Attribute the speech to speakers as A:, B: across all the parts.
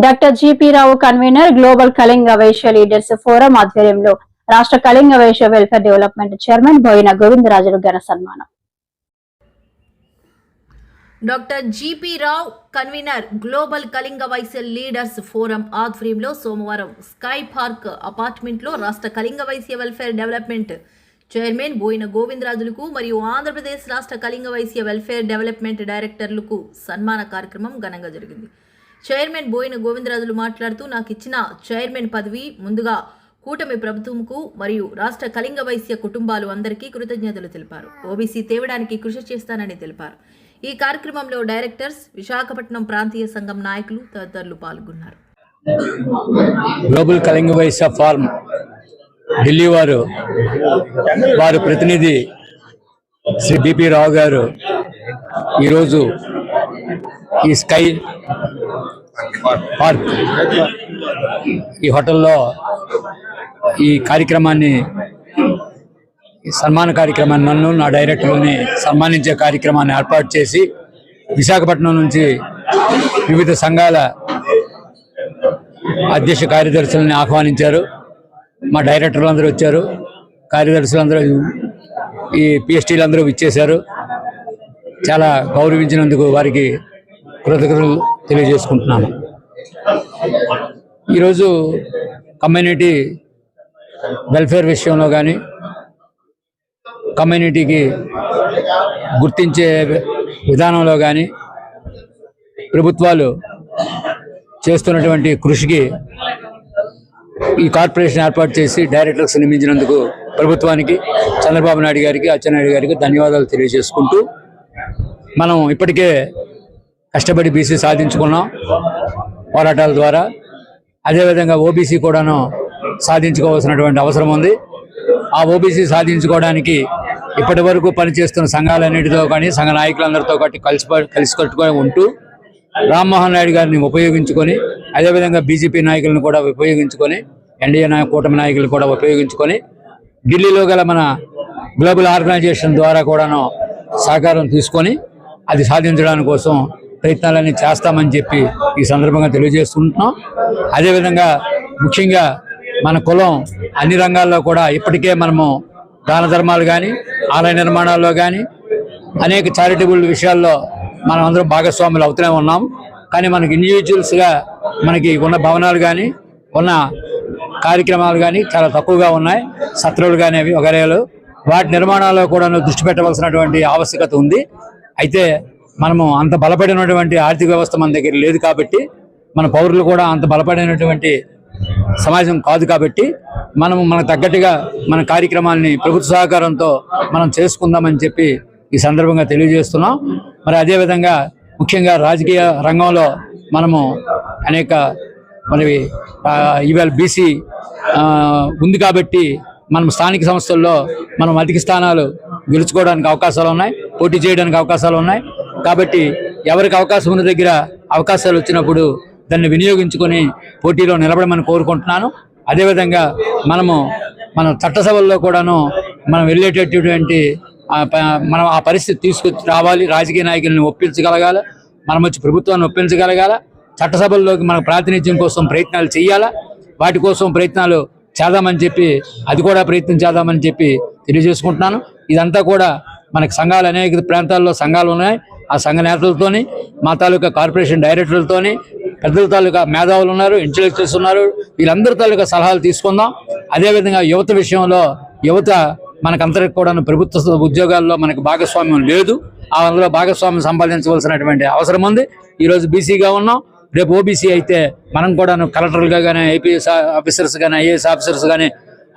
A: Doctor GP Rao convener global Kalinga Vaishya leaders forum ఆధ్వర్యంలో రాష్ట్ర Kalinga Vaishya welfare development chairman Boina Govindarajulu ఘన సన్మానం.
B: Doctor GP Rao convener global Kalinga Vaishya leaders forum ఆధ్వర్యంలో సోమవారం స్కై పార్క్ అపార్ట్మెంట్లో రాష్ట్ర Kalinga Vaishya welfare development chairman Boina గోవిందరాజులకు మరియు ఆంధ్రప్రదేశ్ రాష్ట్ర కళింగ వైశ్య వెల్ఫేర్ డెవలప్మెంట్ డైరెక్టర్లకు సన్మాన కార్యక్రమం ఘనంగా జరిగింది. చైర్మన్ బోయిన గోవిందరాజులు మాట్లాడుతూ, నాకు ఇచ్చిన చైర్మన్ పదవి ముందుగా కూటమి ప్రభుత్వంకు మరియు రాష్ట్ర కళింగ వైశ్య కుటుంబాలు అందరికీ కృతజ్ఞతలు తెలిపారు. ఓబీసీ తేవడానికి కృషి చేస్తానని తెలిపారు. ఈ కార్యక్రమంలో డైరెక్టర్స్, విశాఖపట్నం ప్రాంతీయ సంఘం నాయకులు తదితరులు పాల్గొన్నారు.
C: గ్లోబల్ కళింగ వైశ్య ఫార్మ్ ఢిల్లీ వారి ప్రతినిధి శ్రీ బిపి రావు గారు ఈరోజు ఈ స్కై పార్క్ ఈ హోటల్లో ఈ కార్యక్రమాన్ని సన్మాన కార్యక్రమాన్ని నన్ను నా డైరెక్టర్ని సన్మానించే కార్యక్రమాన్ని ఏర్పాటు చేసి విశాఖపట్నం నుంచి వివిధ సంఘాల అధ్యక్ష కార్యదర్శులని ఆహ్వానించారు. మా డైరెక్టర్లు అందరూ వచ్చారు, కార్యదర్శులు అందరూ, ఈ పిఎస్టీలు అందరూ ఇచ్చేశారు. చాలా గౌరవించినందుకు వారికి కృతజ్ఞతలు తెలియజేసుకుంటున్నాను. ఈరోజు కమ్యూనిటీ వెల్ఫేర్ విషయంలో కానీ, కమ్యూనిటీకి గుర్తించే విధానంలో కానీ ప్రభుత్వాలు చేస్తున్నటువంటి కృషికి ఈ కార్పొరేషన్ ఏర్పాటు చేసి డైరెక్టర్స్ నియమించినందుకు ప్రభుత్వానికి, చంద్రబాబు నాయుడు గారికి, అచ్చెన్నాయుడు గారికి ధన్యవాదాలు తెలియజేసుకుంటూ, మనం ఇప్పటికే కష్టపడి బీసీ సాధించుకున్నాం పోరాటాల ద్వారా. అదేవిధంగా ఓబీసీ కూడాను సాధించుకోవాల్సినటువంటి అవసరం ఉంది. ఆ ఓబీసీ సాధించుకోవడానికి ఇప్పటి వరకు పనిచేస్తున్న సంఘాలన్నిటితో కానీ, సంఘ నాయకులందరితో కలిసికట్టుకొని ఉంటూ రామ్మోహన్ నాయుడు గారిని ఉపయోగించుకొని, అదేవిధంగా బీజేపీ నాయకులను కూడా ఉపయోగించుకొని, ఎన్డీఏ కూటమి నాయకులను కూడా ఉపయోగించుకొని, ఢిల్లీలో గల మన గ్లోబల్ ఆర్గనైజేషన్ ద్వారా కూడాను సహకారం తీసుకొని అది సాధించడానికి కోసం ప్రయత్నాలన్నీ చేస్తామని చెప్పి ఈ సందర్భంగా తెలియజేస్తుంటున్నాం. అదేవిధంగా ముఖ్యంగా మన కులం అన్ని రంగాల్లో కూడా ఇప్పటికే మనము దాన ధర్మాలు కానీ, ఆలయ నిర్మాణాల్లో కానీ, అనేక చారిటబుల్ విషయాల్లో మనం అందరం భాగస్వాములు అవుతూనే ఉన్నాం. కానీ మనకి ఇండివిజువల్స్గా మనకి ఉన్న భవనాలు కానీ, ఉన్న కార్యక్రమాలు కానీ చాలా తక్కువగా ఉన్నాయి. సత్రులు కానీ అవి వగైరాలు, వాటి నిర్మాణాల్లో కూడా దృష్టి పెట్టవలసినటువంటి ఆవశ్యకత ఉంది. అయితే మనము అంత బలపడినటువంటి ఆర్థిక వ్యవస్థ మన దగ్గర లేదు కాబట్టి, మన పౌరులు కూడా అంత బలపడినటువంటి సమాజం కాదు కాబట్టి, మనకు తగ్గట్టుగా మన కార్యక్రమాల్ని ప్రభుత్వ సహకారంతో మనం చేసుకుందామని చెప్పి ఈ సందర్భంగా తెలియజేస్తున్నాం. మరి అదేవిధంగా ముఖ్యంగా రాజకీయ రంగంలో మనము అనేక ఇవాళ బీసీ ఉంది కాబట్టి మనం స్థానిక సంస్థల్లో మనం అధిక స్థానాలు గెలుచుకోవడానికి అవకాశాలు ఉన్నాయి, పోటీ చేయడానికి అవకాశాలు ఉన్నాయి. కాబట్టి ఎవరికి అవకాశం ఉన్న దగ్గర అవకాశాలు వచ్చినప్పుడు దాన్ని వినియోగించుకొని పోటీలో నిలబడమని కోరుకుంటున్నాను. అదేవిధంగా మన చట్టసభల్లో కూడాను మనం వెళ్ళేటటువంటి మనం ఆ పరిస్థితి తీసుకొచ్చి రావాలి. రాజకీయ నాయకులను ఒప్పించగలగాల, మనం వచ్చి ప్రభుత్వాన్ని ఒప్పించగలగాల, చట్టసభల్లోకి మన ప్రాతినిధ్యం కోసం ప్రయత్నాలు చేయాలా, వాటి కోసం ప్రయత్నాలు చేద్దామని చెప్పి, అది కూడా ప్రయత్నం చేద్దామని చెప్పి తెలియజేసుకుంటున్నాను. ఇదంతా కూడా మనకి సంఘాలు, అనేక ప్రాంతాల్లో సంఘాలు ఉన్నాయి. ఆ సంఘ నేతలతోని, మా తాలూకా కార్పొరేషన్ డైరెక్టర్లతోని, పెద్దల తాలూకా మేధావులు ఉన్నారు, ఇంటలెక్చువల్స్ ఉన్నారు, వీళ్ళందరి తాలూకా సలహాలు తీసుకుందాం. అదేవిధంగా యువత విషయంలో, యువత మనకందరికి కూడా ప్రభుత్వ ఉద్యోగాల్లో మనకు భాగస్వామ్యం లేదు. అందులో భాగస్వామ్యం సంపాదించవలసినటువంటి అవసరం ఉంది. ఈరోజు బీసీగా ఉన్నాం, రేపు ఓబీసీ అయితే మనం కూడా కలెక్టర్లుగా కానీ, ఐపీఎస్ ఆఫీసర్స్ కానీ, ఐఏఎస్ ఆఫీసర్స్ కానీ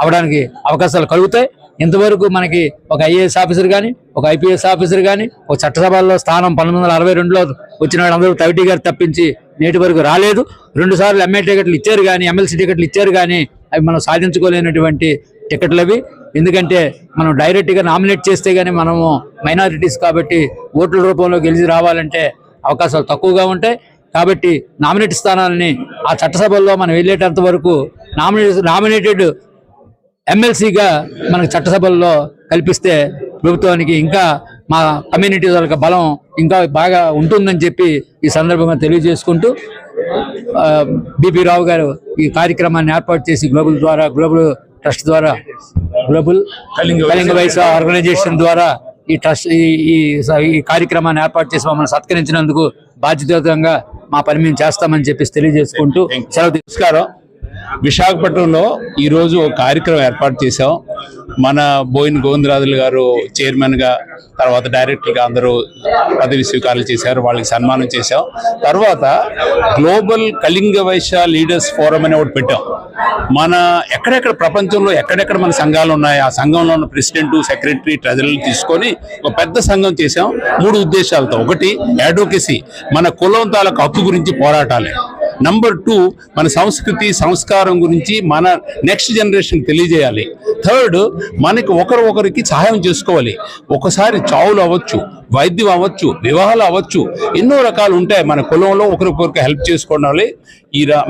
C: అవడానికి అవకాశాలు కలుగుతాయి. ఇంతవరకు మనకి ఒక ఐఏఎస్ ఆఫీసర్ కానీ, ఒక ఐపీఎస్ ఆఫీసర్ కానీ, ఒక చట్టసభల్లో స్థానం 1962లో వచ్చిన అందరూ తవిటి గారు తప్పించి నేటి వరకు రాలేదు. 2 సార్లు ఎంఏ టికెట్లు ఇచ్చారు కానీ, ఎమ్మెల్సీ టికెట్లు ఇచ్చారు కానీ, అవి మనం సాధించుకోలేనటువంటి టికెట్లు అవి. ఎందుకంటే మనం డైరెక్ట్గా నామినేట్ చేస్తే కానీ మనము మైనారిటీస్ కాబట్టి ఓట్ల రూపంలో గెలిచి రావాలంటే అవకాశాలు తక్కువగా ఉంటాయి. కాబట్టి నామినేట్ స్థానాలని ఆ చట్టసభల్లో మనం వెళ్ళేటంత వరకు నామినేటెడ్ ఎమ్మెల్సీగా మనకు చట్టసభల్లో కల్పిస్తే ప్రభుత్వానికి ఇంకా మా కమ్యూనిటీ వాళ్ళకి బలం ఇంకా బాగా ఉంటుందని చెప్పి ఈ సందర్భంగా తెలియజేసుకుంటూ, బిపి రావు గారు ఈ కార్యక్రమాన్ని ఏర్పాటు చేసి గ్లోబల్ ట్రస్ట్ ద్వారా గ్లోబల్ కళింగ వయసు ఆర్గనైజేషన్ ద్వారా ఈ ట్రస్ట్ ఈ కార్యక్రమాన్ని ఏర్పాటు చేసి మమ్మల్ని సత్కరించినందుకు బాధ్యతాయుతంగా మా పని మేము చేస్తామని చెప్పేసి తెలియజేసుకుంటూ సెలవు.
D: నమస్కారం. విశాఖపట్నంలో ఈరోజు ఒక కార్యక్రమం ఏర్పాటు చేశాం. మన బోయిన గోవిందరాజులు గారు చైర్మన్గా, తర్వాత డైరెక్టర్గా అందరూ పదవి స్వీకారాలు చేశారు. వాళ్ళకి సన్మానం చేశాం. తర్వాత global Kalinga Vaishya leaders forum అని ఒకటి పెట్టాం. మన ఎక్కడెక్కడ ప్రపంచంలో ఎక్కడెక్కడ మన సంఘాలు ఉన్నాయి, ఆ సంఘంలో ఉన్న ప్రెసిడెంట్, సెక్రటరీ, ట్రెజరర్లు తీసుకొని ఒక పెద్ద సంఘం చేశాం 3 ఉద్దేశాలతో. ఒకటి, అడ్వొకేసీ, మన కులం తాలూకు హక్కు గురించి పోరాటాలి. నంబర్ 2, మన సంస్కృతి సంస్కారం గురించి మన నెక్స్ట్ జనరేషన్ తెలియజేయాలి. థర్డ్, మనకి ఒకరికి సహాయం చేసుకోవాలి. ఒకసారి చావులు అవ్వచ్చు, వైద్యం అవ్వచ్చు, వివాహాలు అవ్వచ్చు, ఎన్నో రకాలు ఉంటాయి. మన కులంలో ఒకరికొకరికి హెల్ప్ చేసుకోవాలి.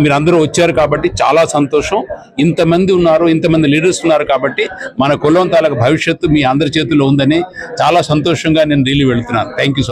D: మీరందరూ వచ్చారు కాబట్టి చాలా సంతోషం. ఇంతమంది ఉన్నారు, ఇంతమంది లీడర్స్ ఉన్నారు కాబట్టి మన కులం తాలూకు భవిష్యత్తు మీ అందరి చేతుల్లో ఉందని చాలా సంతోషంగా నేను ఢిల్లీ వెళ్తున్నాను. Thank you.